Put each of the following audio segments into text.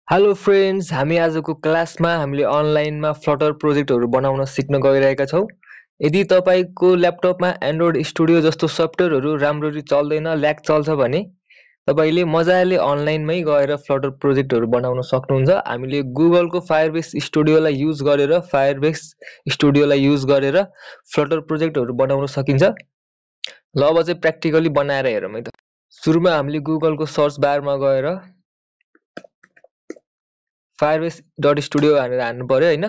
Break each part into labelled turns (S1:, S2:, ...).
S1: Hello friends, हामी आजको क्लासमा हामीले अनलाइनमा फ्लटर प्रोजेक्टहरू बनाउन सिक्न गइरहेका छौं। यदि तपाईको ल्यापटपमा एन्ड्रोइड स्टुडियो जस्तो सफ्टवेयरहरू राम्ररी चल्दैन, ल्याग चल्छ भने तपाईले मजाले अनलाइनमै गएर फ्लटर प्रोजेक्टहरू बनाउन सक्नुहुन्छ। हामीले गुगलको फायरबेस स्टुडियोलाई युज गरेर फ्लटर प्रोजेक्टहरू बनाउन सकिन्छ। ल अब चाहिँ प्र्याक्टिकली बनाएर हेरौँ है त। सुरुमा हामीले गुगलको सर्च बारमा गएर firebase.studio भनेर हान्नु पर्यो हैन।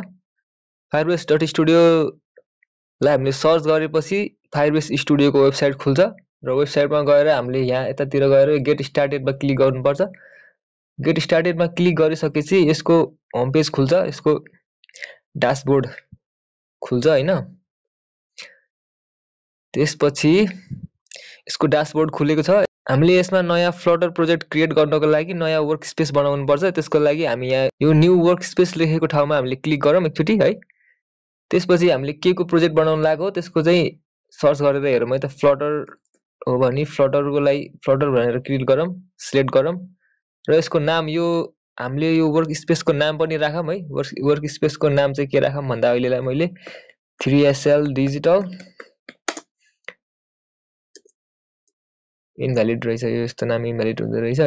S1: firebase.studio लाई हामीले सर्च गरेपछि firebase studio को वेबसाइट खुल्छ र वेबसाइटमा गएर हामीले यहाँ यतातिर गएर गेट स्टार्टेड मा क्लिक गर्नुपर्छ। गेट स्टार्टेड मा क्लिक गरिसकेपछि यसको होम पेज खुल्छ, यसको ड्याशबोर्ड खुल्छ हैन। त्यसपछि यसको ड्याशबोर्ड खुलेको छ। हामीले यसमा नयाँ फ्लटर प्रोजेक्ट क्रिएट गर्नको लागि नयाँ वर्कस्पेस बनाउनु पर्छ। त्यसको लागि हामी यहाँ यो न्यू वर्कस्पेस लेखेको ठाउँमा हामीले क्लिक गरौँ एकचोटी है। त्यसपछि हामीले के को प्रोजेक्ट बनाउन लागेको त्यसको चाहिँ सर्च गरेर हेरौँ है त। फ्लटर हो भने फ्लटरको लागि फ्लटर भनेर क्लिक गरौँ, सिलेक्ट गरौँ र यसको नाम यो हामीले यो वर्कस्पेसको नाम पनि राखौँ है। वर्कस्पेसको नाम चाहिँ के राखौँ भन्दा अहिलेलाई मैले 3SL डिजिटल इनभ्यालिड रहेछ, यो यस्तो नाम इनभ्यालिड हुँदो रहेछ है।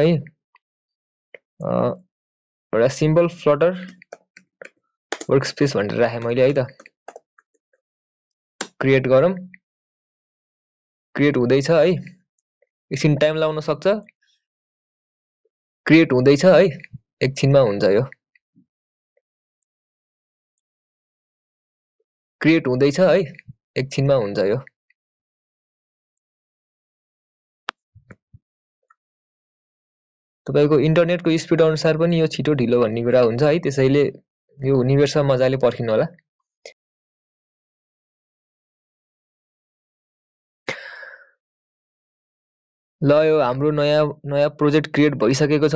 S1: एउटा सिम्पल फ्लटर वर्कस्पेस भनेर राखेँ मैले है त। क्रिएट गरौँ, क्रिएट हुँदैछ है। एकछिन टाइम लाग्न सक्छ, क्रिएट हुँदैछ है, एकछिनमा हुन्छ यो। क्रिएट हुँदैछ है, एकछिनमा हुन्छ यो। तपाईको इन्टरनेटको स्पिड अनुसार पनि यो छिटो ढिलो भन्ने कुरा हुन्छ है। त्यसैले यो हुनेबिर्स मजाले पर्खिनु होला। ल यो हाम्रो नयाँ प्रोजेक्ट क्रिएट भइसकेको छ।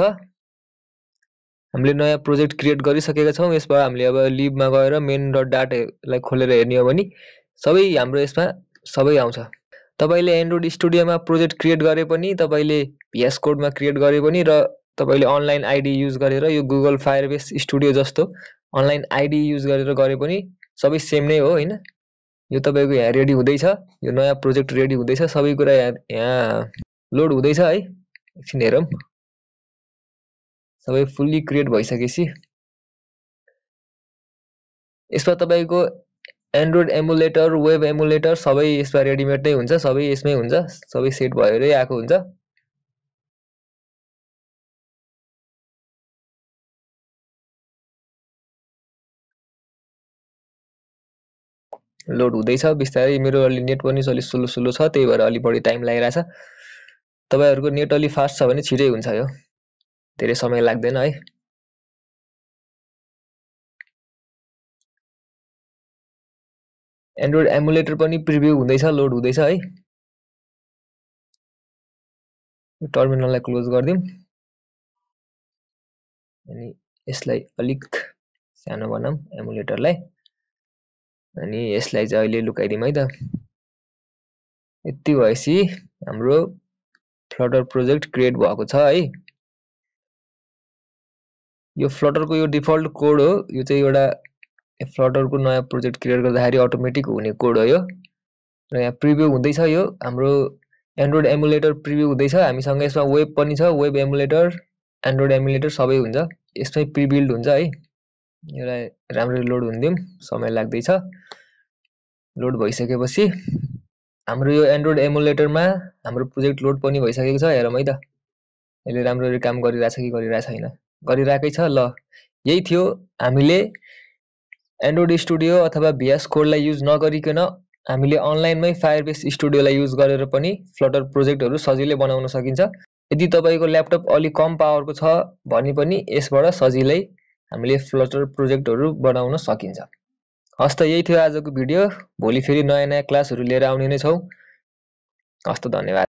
S1: हामीले नयाँ प्रोजेक्ट क्रिएट गरिसकेका छौं। यसबाट हामीले अब लिबमा गएर main.data लाई खोलेर हेर्ने हो भने सबै हाम्रो यसमा सबै आउँछ। तपाईले एन्ड्रोइड स्टुडियोमा प्रोजेक्ट क्रिएट गरे पनि, तपाईले VS कोडमा क्रिएट गरे पनि र तपाईले अनलाइन आईडी युज गरेर यो गुगल फायरबेस स्टुडियो जस्तो अनलाइन आईडी युज गरेर गरे पनि सबै सेम नै हो हैन। यो तपाईको यहाँ रेडी हुँदैछ, यो नयाँ प्रोजेक्ट रेडी हुँदैछ, सबै कुरा यहाँ लोड हुँदैछ है। एकछिन हेरौँ। सबै फुल्ली क्रिएट भइसकेपछि यसमा तपाईको एन्ड्रोइड एमुलेटर, वेब एमुलेटर सबै यसमा रेडीमेड नै हुन्छ, सबै यसमै हुन्छ, सबै सेट भएरै आएको हुन्छ। लोड हुँदैछ बिस्तारै। मेरो अलि नेट पनि अलि स्लो छ, त्यही भएर अलि बढी टाइम लागिरहेछ। तपाईहरुको नेट अलि फास्ट छ भने छिटै हुन्छ यो, धेरै समय लाग्दैन है। एन्ड्रोइड एमुलेटर पनि प्रिभ्यू हुँदैछ, लोड हुँदैछ है। टर्मिनललाई क्लोज गर्दियौं अनि यसलाई अलिक सानो बनाऊँ एमुलेटरलाई, अनि यसलाई चाहिँ अहिले लुकाइदिउँ है त। यति भएपछि हाम्रो फ्लटर प्रोजेक्ट क्रिएट भएको छ है। यो फ्लटरको यो डिफल्ट कोड हो। यो चाहिँ एउटा फ्लटरको नयाँ प्रोजेक्ट क्रिएट गर्दाखेरि अटोमेटिक हुने कोड हो यो। र यहाँ प्रिभ्यू हुँदैछ, यो हाम्रो एन्ड्रोइड एमुलेटर प्रिभ्यू हुँदैछ। हामीसँग यसमा वेब पनि छ, वेब एमुलेटर, एन्ड्रोइड एमुलेटर सबै हुन्छ। यसमै प्रिबिल्ड हुन्छ है। यसलाई राम्ररी लोड हुन दिउँ, समय लाग्दैछ। लोड भइसकेपछि हाम्रो यो एन्ड्रोइड एमुलेटरमा हाम्रो प्रोजेक्ट लोड पनि भइसकेको छ। हेरौँ है त यसले राम्ररी काम गरिरहेछ कि गरिरहेको छैन। गरिरहेकै छ। ल यही थियो हामीले एन्ड्रोइड स्टुडियो अथवा VS कोडलाई युज नगरिकन हामीले अनलाइनमै फायरबेस स्टुडियोलाई युज गरेर पनि फ्लटर प्रोजेक्टहरू सजिलै बनाउन सकिन्छ। यदि तपाईको ल्यापटप अलि कम पावरको छ भने पनि यसबाट सजिलै हामीले फ्लटर प्रोजेक्टहरू बनाउन सकिन्छ। हस्त यही थियो आजको भिडियो। भोलि फेरि नयाँ क्लासहरू लिएर आउने नै छौं। हस्त धन्यवाद।